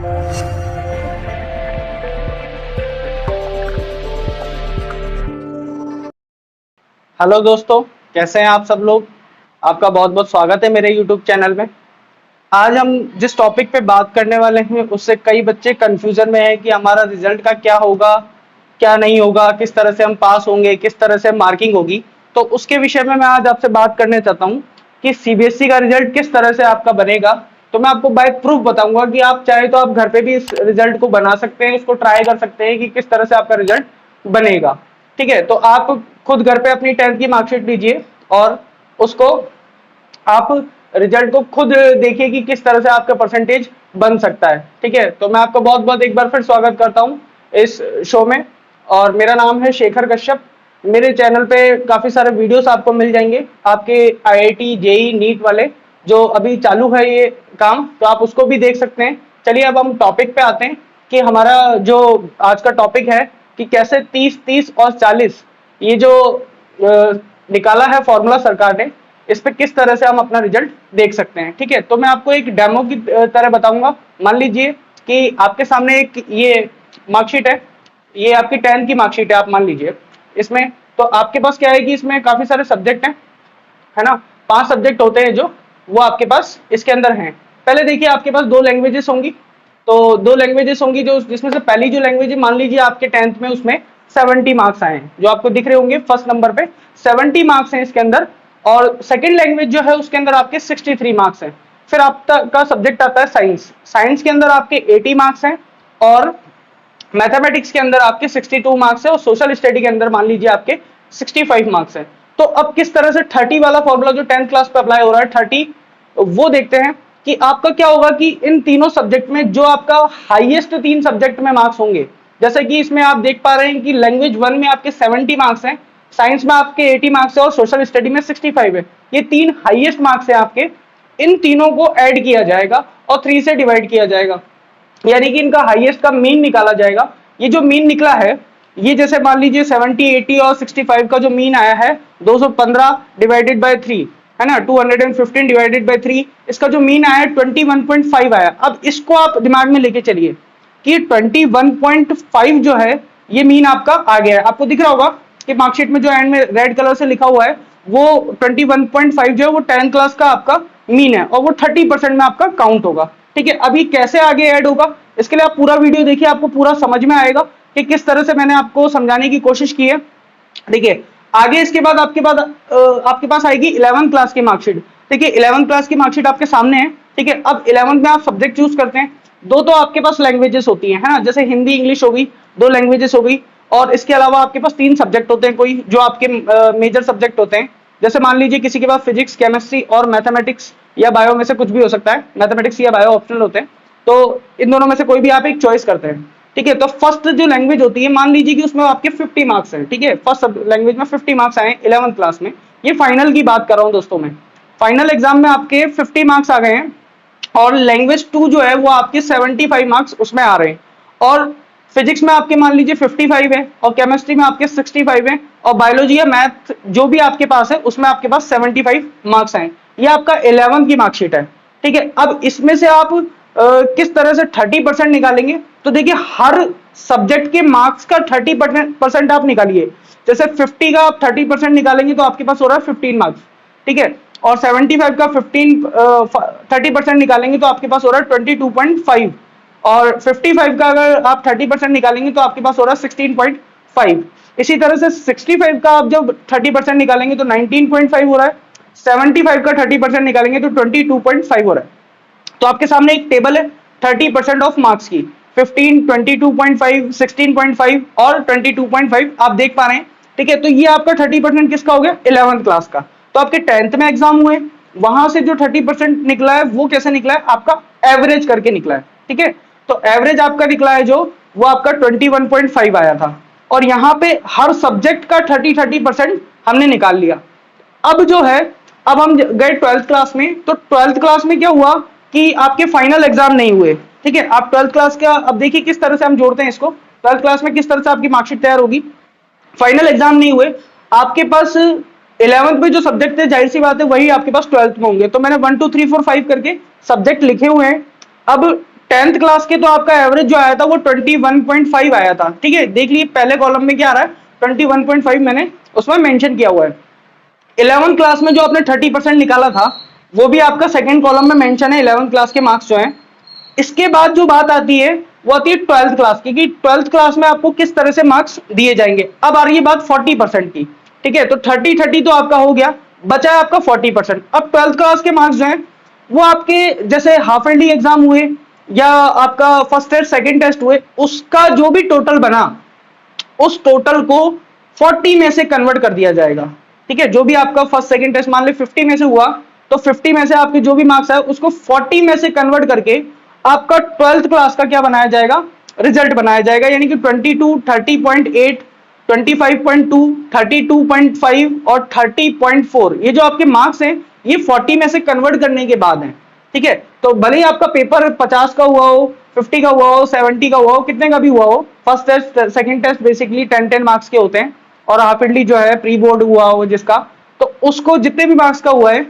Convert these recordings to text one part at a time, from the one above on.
Hello दोस्तों, कैसे हैं आप सब लोग। आपका बहुत बहुत स्वागत है मेरे YouTube चैनल में। आज हम जिस टॉपिक पे बात करने वाले हैं उससे कई बच्चे कंफ्यूजन में हैं कि हमारा रिजल्ट का क्या होगा, क्या नहीं होगा, किस तरह से हम पास होंगे, किस तरह से मार्किंग होगी। तो उसके विषय में मैं आज आपसे बात करने चाहता हूँ कि CBSE का रिजल्ट किस तरह से आपका बनेगा। तो मैं आपको बाय प्रूफ बताऊंगा कि आप चाहे तो आप घर पे भी इस रिजल्ट को बना सकते हैं, उसको ट्राई कर सकते हैं कि किस तरह से आपका रिजल्ट बनेगा। ठीक है, तो आप खुद घर पे अपनी 10th की मार्कशीट लीजिए और उसको आप रिजल्ट को खुद देखिए कि किस तरह से आपका परसेंटेज बन सकता है। ठीक है, तो मैं आपका बहुत बहुत एक बार फिर स्वागत करता हूँ इस शो में। और मेरा नाम है शेखर कश्यप। मेरे चैनल पे काफी सारे वीडियोस आपको मिल जाएंगे, आपके IIT JEE नीट वाले जो अभी चालू है ये काम, तो आप उसको भी देख सकते हैं। चलिए अब हम टॉपिक पे आते हैं कि हमारा जो आज का टॉपिक है कि कैसे 30, 30 और 40 ये जो निकाला है फॉर्मूला सरकार ने, इस पे किस तरह से हम अपना रिजल्ट देख सकते हैं। ठीक है, तो मैं आपको एक डेमो की तरह बताऊंगा। मान लीजिए कि आपके सामने एक ये मार्कशीट है, ये आपकी 10th की मार्कशीट है, आप मान लीजिए इसमें। तो आपके पास क्या है कि इसमें काफी सारे सब्जेक्ट हैं, है ना। 5 सब्जेक्ट होते हैं जो वो आपके पास इसके अंदर हैं। पहले देखिए आपके पास 2 लैंग्वेजेस होंगी, तो 2 लैंग्वेजेस होंगी जो जिसमें से पहली जो लैंग्वेज है, मान लीजिए आपके 10th में उसमें 70 मार्क्स आए हैं, जो आपको दिख रहे होंगे फर्स्ट नंबर पे 70 मार्क्स हैं इसके अंदर। और सेकंड लैंग्वेज जो है उसके अंदर आपके 63 मार्क्स हैं। फिर आपका सब्जेक्ट आता है साइंस। साइंस के अंदर आपके 80 मार्क्स हैं और मैथमेटिक्स के अंदर आपके 62 मार्क्स है और सोशल स्टडी के अंदर मान लीजिए आपके 65 मार्क्स है। तो अब किस तरह से 30 वाला फॉर्मूला जो 10th क्लास पे अप्लाई हो रहा है 30, वो देखते हैं कि आपका क्या होगा कि इन तीनों सब्जेक्ट में जो आपका हाईएस्ट 3 सब्जेक्ट में मार्क्स होंगे, जैसे कि इसमें आप देख पा रहे हैं कि लैंग्वेज 1 में आपके 70 मार्क्स हैं, साइंस में आपके 80 मार्क्स है और सोशल स्टडी में 65 है। ये 3 हाईएस्ट मार्क्स है आपके। इन तीनों को ऐड किया जाएगा और 3 से डिवाइड किया जाएगा, यानी कि इनका हाईएस्ट का मीन निकाला जाएगा। ये जो मीन निकला है, ये जैसे मान लीजिए 70, 80 और 65 का जो मीन आया है 215 डिवाइडेड बाय 3, है ना, 215 डिवाइडेड बाय 3, इसका जो मीन आया 21.5 आया। अब इसको आप दिमाग में लेके चलिए कि 21.5 जो है ये मीन आपका आ गया है। आपको दिख रहा होगा कि मार्कशीट में जो एंड में रेड कलर से लिखा हुआ है वो 21.5 जो है वो 10th क्लास का आपका मीन है और वो 30% में आपका काउंट होगा। ठीक है, अभी कैसे आगे ऐड होगा इसके लिए आप पूरा वीडियो देखिए, आपको पूरा समझ में आएगा कि किस तरह से मैंने आपको समझाने की कोशिश की है। देखिए आगे इसके बाद आपके पास आएगी 11th क्लास की मार्कशीट। देखिए 11th क्लास की मार्कशीट आपके सामने है। ठीक है, अब 11th में आप सब्जेक्ट चूज करते हैं। 2 तो आपके पास लैंग्वेजेस होती हैं, है ना, जैसे हिंदी इंग्लिश हो गई, 2 लैंग्वेजेस हो गई। और इसके अलावा आपके पास 3 सब्जेक्ट होते हैं कोई जो आपके मेजर सब्जेक्ट होते हैं। जैसे मान लीजिए किसी के पास फिजिक्स, केमिस्ट्री और मैथमेटिक्स या बायो में से कुछ भी हो सकता है, मैथमेटिक्स या बायो ऑप्शनल होते हैं, तो इन दोनों में से कोई भी आप एक चॉइस करते हैं। ठीक है, तो फर्स्ट जो लैंग्वेज होती है मान लीजिए कि उसमें आपके 50 मार्क्स हैं। ठीक है, फर्स्ट लैंग्वेज में 50 मार्क्स आए 11th क्लास में। ये फाइनल की बात कर रहा हूं दोस्तों मैं, फाइनल एग्जाम में आपके 50 मार्क्स आ गए हैं और लैंग्वेज 2 जो है वो आपके 75 मार्क्स उसमें आ रहे हैं। और फिजिक्स में आपके मान लीजिए 55 है और केमिस्ट्री में आपके 65 है और बायोलॉजी या मैथ जो भी आपके पास है उसमें आपके पास 75 मार्क्स आए। ये आपका 11th की मार्कशीट है। ठीक है, अब इसमें से आप किस तरह से 30% निकालेंगे, तो देखिए हर सब्जेक्ट के मार्क्स का 30% आप निकालिए। जैसे 50 का आप 30% निकालेंगे तो आपके पास हो रहा है 15 मार्क्स। ठीक है, और 75 का 30% निकालेंगे तो आपके पास हो रहा है 22.5 और 55 का अगर आप 30% निकालेंगे तो आपके पास हो रहा है 16.5। इसी तरह से 65 का आप जब 30% निकालेंगे तो 19.5 हो रहा है, 75 का 30% निकालेंगे तो 22.5 हो रहा है। तो आपके सामने एक टेबल है 30% ऑफ मार्क्स की, 15, 22.5, 16.5 और 22.5 आप देख पा रहे हैं। ठीक है, तो ये आपका 30% किसका हो गया, 11th क्लास का। तो आपके 10th में एग्जाम हुए, वहां से जो 30% निकला है वो कैसे निकला है, आपका एवरेज करके निकला है। ठीक है, तो एवरेज आपका निकला है जो वो आपका 21.5 आया था और यहाँ पे हर सब्जेक्ट का 30% हमने निकाल लिया। अब जो है, अब हम गए 12th क्लास में, तो 12th क्लास में क्या हुआ कि आपके फाइनल एग्जाम नहीं हुए। ठीक है, आप 12th क्लास का अब देखिए किस तरह से हम जोड़ते हैं इसको, 12th क्लास में किस तरह से आपकी मार्कशीट तैयार होगी। फाइनल एग्जाम नहीं हुए, आपके पास 11th में जो सब्जेक्ट थे जाहिर सी बात है वही आपके पास 12th में होंगे। तो मैंने 1 2 3 4 5 करके सब्जेक्ट लिखे हुए हैं। अब 10th क्लास के तो आपका एवरेज जो आया था वो 21.5 आया था। ठीक है, देख लीजिए पहले कॉलम में क्या आ रहा है, 21.5 मैंने उसमें मेंशन किया हुआ है। 11th क्लास में जो आपने 30% निकाला था वो भी आपका सेकंड कॉलम में मेंशन है, 11th क्लास के मार्क्स जो हैं। इसके बाद जो बात आती है वो आती है 12th क्लास की, कि 12th क्लास में आपको किस तरह से मार्क्स दिए जाएंगे। अब आ रही है बात 40% की। ठीक है, तो 30-30 तो आपका हो गया, बचा है आपका 40%। अब 12th क्लास के मार्क्स जो हैं वो आपके जैसे हाफ ईयरली एग्जाम हुए या आपका फर्स्ट टेस्ट सेकंड टेस्ट हुए, उसका जो भी टोटल बना उस टोटल को 40 में से कन्वर्ट कर दिया जाएगा। ठीक है, जो भी आपका फर्स्ट सेकंड टेस्ट मान ली 50 में से हुआ, तो 50 में से आपके जो भी मार्क्स आए उसको 40 में से कन्वर्ट करके आपका 12th क्लास का क्या बनाया जाएगा, रिजल्ट बनाया जाएगा। यानी कि 22, 30.8, 25.2, 32.5 और 30.4, ये जो आपके मार्क्स हैं ये 40 में से कन्वर्ट करने के बाद हैं। ठीक है, तो भले ही आपका पेपर 50 का हुआ हो, 50 का हुआ हो, 70 का हुआ हो, कितने का भी हुआ हो, first test second test basically 10-10 marks के होते हैं, और हाफ ईयरली जो है प्री बोर्ड हुआ हो जिसका, तो उसको जितने भी मार्क्स का हुआ है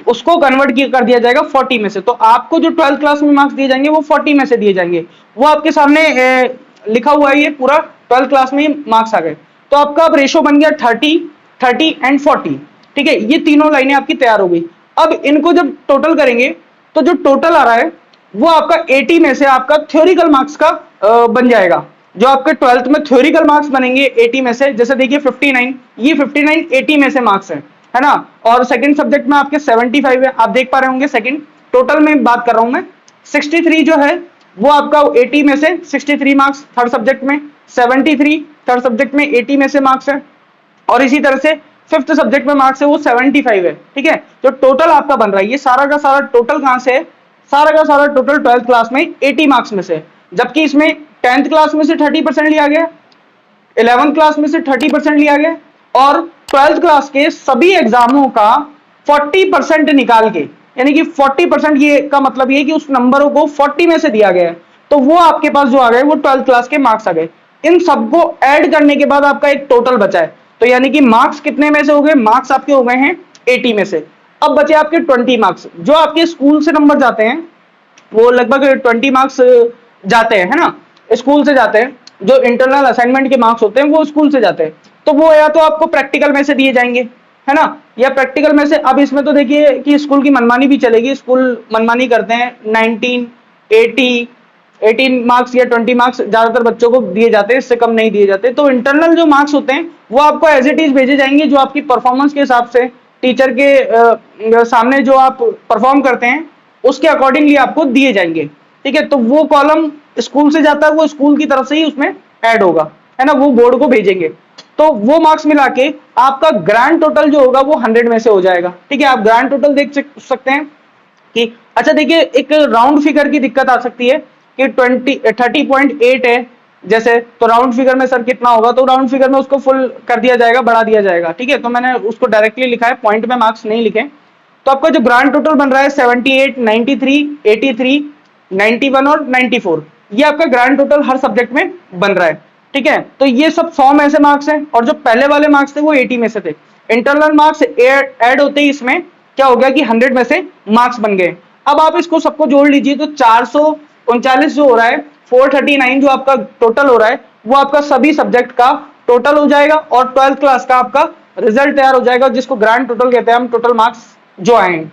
उसको कन्वर्ट कर दिया जाएगा 40 में से। तो आपको जो 12th क्लास में मार्क्स दिए जाएंगे वो 40 में से दिए जाएंगे। वो आपके सामने लिखा हुआ है, ये पूरा 12th क्लास में मार्क्स आ गए। तो आपका अब रेशो बन गया 30, 30 एंड 40। ठीक है, ये तीनों लाइनें आपकी तैयार हो गई। अब इनको जब टोटल करेंगे तो जो टोटल आ रहा है वो आपका 80 में से आपका थ्योरिकल मार्क्स का बन जाएगा। जो आपके 12th में थ्योरिकल मार्क्स बनेंगे 80 में से, जैसे देखिए 59, ये 59 80 में से मार्क्स है ना। और सेकंड सब्जेक्ट में आपके 75 है, आप देख पा रहे होंगे। सेकंड टोटल में बात कर रहा हूं मैं, 63 जो है वो आपका 80 में से 63 मार्क्स थर्ड सब्जेक्ट में, 73 थर्ड सब्जेक्ट में 80 में से मार्क्स है, और इसी तरह से फिफ्थ सब्जेक्ट में मार्क्स है वो 75 है। ठीक है, जो टोटल आपका बन रहा है ये सारा का सारा टोटल कहां से है, सारा का सारा टोटल 12th क्लास में 80 मार्क्स में से, जबकि इसमें 10th क्लास में से 30% लिया गया, 11th क्लास में से 30% लिया गया, और 12th क्लास के सभी एग्जामों का 40% निकाल के, यानी कि 40% ये का मतलब ये कि उस नंबरों को 40 में से दिया गया है, तो वो आपके पास जो आ गए वो 12th क्लास के मार्क्स आ गए। इन सबको ऐड करने के बाद आपका एक टोटल बचा है, तो यानी कि मार्क्स कितने में से हो गए, मार्क्स आपके हो गए हैं 80 में से। अब बचे आपके 20 मार्क्स, जो आपके स्कूल से नंबर जाते हैं वो लगभग 20 मार्क्स जाते हैं, है ना, स्कूल से जाते हैं। जो इंटरनल असाइनमेंट के मार्क्स होते हैं वो स्कूल से जाते हैं, तो वो या तो आपको प्रैक्टिकल में से दिए जाएंगे, है ना, या प्रैक्टिकल में से। अब इसमें तो देखिए कि स्कूल की मनमानी भी चलेगी, स्कूल मनमानी करते हैं। 19, 80, 18 मार्क्स या 20 मार्क्स ज्यादातर बच्चों को दिए जाते हैं, इससे कम नहीं दिए जाते। तो इंटरनल जो मार्क्स होते हैं वो आपको एज इट इज भेजे जाएंगे, जो आपकी परफॉर्मेंस के हिसाब से टीचर के सामने जो आप परफॉर्म करते हैं उसके अकॉर्डिंगली आपको दिए जाएंगे। ठीक है, तो वो कॉलम स्कूल से जाता है, वो स्कूल की तरफ से ही उसमें ऐड होगा, है ना, वो बोर्ड को भेजेंगे। तो वो मार्क्स मिला के आपका ग्रैंड टोटल जो होगा वो 100 में से हो जाएगा। ठीक है, आप ग्रैंड टोटल देख सकते हैं कि अच्छा देखिए एक राउंड फिगर की दिक्कत आ सकती है कि 30.8 है जैसे, तो राउंड फिगर में सर कितना होगा, तो राउंड फिगर में उसको फुल कर दिया जाएगा, बढ़ा दिया जाएगा। ठीक है, तो मैंने उसको डायरेक्टली लिखा है, पॉइंट में मार्क्स नहीं लिखे। तो आपका जो ग्रांड टोटल बन रहा है 78, 93, 83, 91 और 94, ये आपका ग्रांड टोटल हर सब्जेक्ट में बन रहा है। ठीक है, तो ये सब 100 में से मार्क्स हैं, और जो पहले वाले मार्क्स थे वो 80 में से थे। इंटरनल मार्क्स ऐड होते ही इसमें क्या हो गया कि 100 में से मार्क्स बन गए। अब आप इसको सबको जोड़ लीजिए तो 439 जो हो रहा है, 439 जो आपका टोटल हो रहा है वो आपका सभी सब्जेक्ट का टोटल हो जाएगा, और 12th क्लास का आपका रिजल्ट तैयार हो जाएगा, जिसको ग्रांड टोटल कहते हैं हम। टोटल मार्क्स जो आए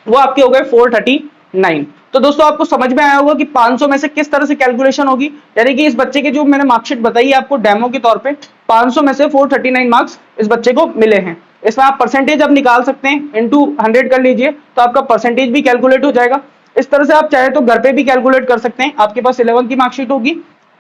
वो आपके हो गए 439। तो दोस्तों आपको समझ में आया होगा कि 500 में से किस तरह से कैलकुलेशन होगी। यानी कि इस बच्चे के जो मैंने मार्कशीट बताई आपको डेमो के तौर पे, 500 में से 439 मार्क्स इस बच्चे को मिले हैं। इसमें आप परसेंटेज अब निकाल सकते हैं, इनटू 100 कर लीजिए तो आपका परसेंटेज भी कैलकुलेट हो जाएगा। इस तरह से आप चाहे तो घर पे भी कैलकुलेट कर सकते हैं। आपके पास 11th की मार्कशीट होगी,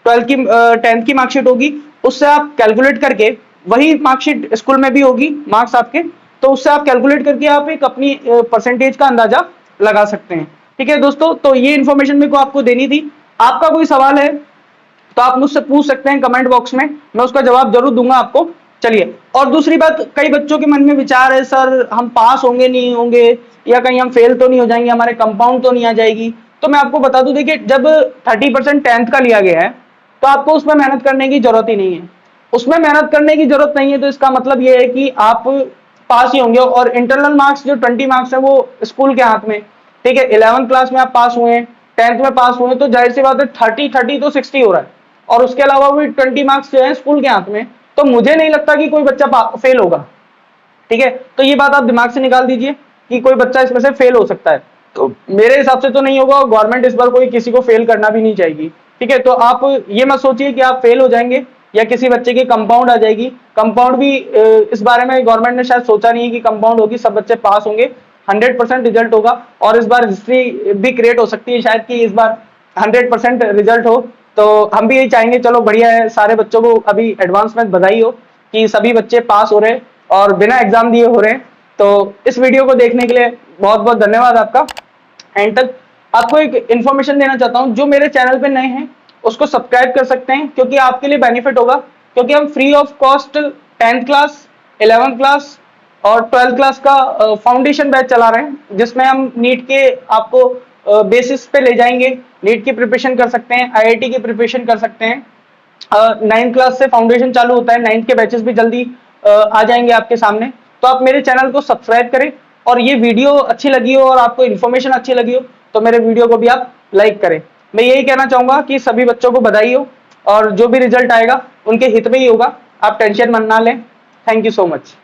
12th की 10th की मार्कशीट होगी, उससे आप कैलकुलेट करके, वही मार्कशीट स्कूल में भी होगी मार्क्स आपके, तो उससे आप कैलकुलेट करके आप एक अपनी परसेंटेज का अंदाजा लगा सकते हैं। ठीक है दोस्तों, तो ये इन्फॉर्मेशन मेरे को आपको देनी थी। आपका कोई सवाल है तो आप मुझसे पूछ सकते हैं कमेंट बॉक्स में, मैं उसका जवाब जरूर दूंगा आपको। चलिए, और दूसरी बात, कई बच्चों के मन में विचार है सर हम पास होंगे नहीं होंगे, या कहीं हम फेल तो नहीं हो जाएंगे, हमारे कंपाउंड तो नहीं आ जाएगी। तो मैं आपको बता दूं, देखिए जब 30% 10th का लिया गया है तो आपको उसमें मेहनत करने की जरूरत ही नहीं है। उसमें मेहनत करने की जरूरत नहीं है तो इसका मतलब ये है कि आप पास ही होंगे। और इंटरनल मार्क्स जो 20 मार्क्स है वो स्कूल के हाथ में। ठीक है, 11th क्लास में आप पास हुए हैं, 10th में पास हुए, तो जाहिर सी बात है 30 तो 60 हो रहा है, और उसके अलावा भी 20 मार्क्स जो है स्कूल के हाथ में, तो मुझे नहीं लगता कि कोई बच्चा फेल होगा। ठीक है, तो ये बात आप दिमाग से निकाल दीजिए कि कोई बच्चा इसमें से फेल हो सकता है, तो मेरे हिसाब से तो नहीं होगा। गवर्नमेंट इस बार कोई किसी को फेल करना भी नहीं चाहेगी। ठीक है, तो आप ये मत सोचिए कि आप फेल हो जाएंगे या किसी बच्चे की कंपाउंड आ जाएगी। कंपाउंड भी इस बारे में गवर्नमेंट ने शायद सोचा नहीं है कि कंपाउंड होगी, सब बच्चे पास होंगे, 100% रिजल्ट होगा। और इस बार हिस्ट्री भी क्रिएट हो सकती है शायद कि इस बार 100% रिजल्ट हो, तो हम भी यही चाहेंगे। चलो बढ़िया है, सारे बच्चों को अभी एडवांस में बधाई हो कि सभी बच्चे पास हो रहे हैं और बिना एग्जाम दिए हो रहे हैं। तो इस वीडियो को देखने के लिए बहुत बहुत धन्यवाद आपका। एंड तक आपको एक इन्फॉर्मेशन देना चाहता हूं, जो मेरे चैनल पे नए हैं उसको सब्सक्राइब कर सकते हैं, क्योंकि आपके लिए बेनिफिट होगा। क्योंकि हम free of cost 10th class, 11th class और 12th क्लास का फाउंडेशन बैच चला रहे हैं, जिसमें हम नीट के आपको बेसिस पे ले जाएंगे। नीट की प्रिपरेशन कर सकते हैं, आईआईटी की प्रिपरेशन कर सकते हैं। 9th क्लास से फाउंडेशन चालू होता है, 9th के बैचेस भी जल्दी आ जाएंगे आपके सामने। तो आप मेरे चैनल को सब्सक्राइब करें, और ये वीडियो अच्छी लगी हो और आपको इन्फॉर्मेशन अच्छी लगी हो तो मेरे वीडियो को भी आप लाइक करें। मैं यही कहना चाहूंगा कि सभी बच्चों को बधाई हो, और जो भी रिजल्ट आएगा उनके हित में ही होगा, आप टेंशन मत ना लें। Thank you so much.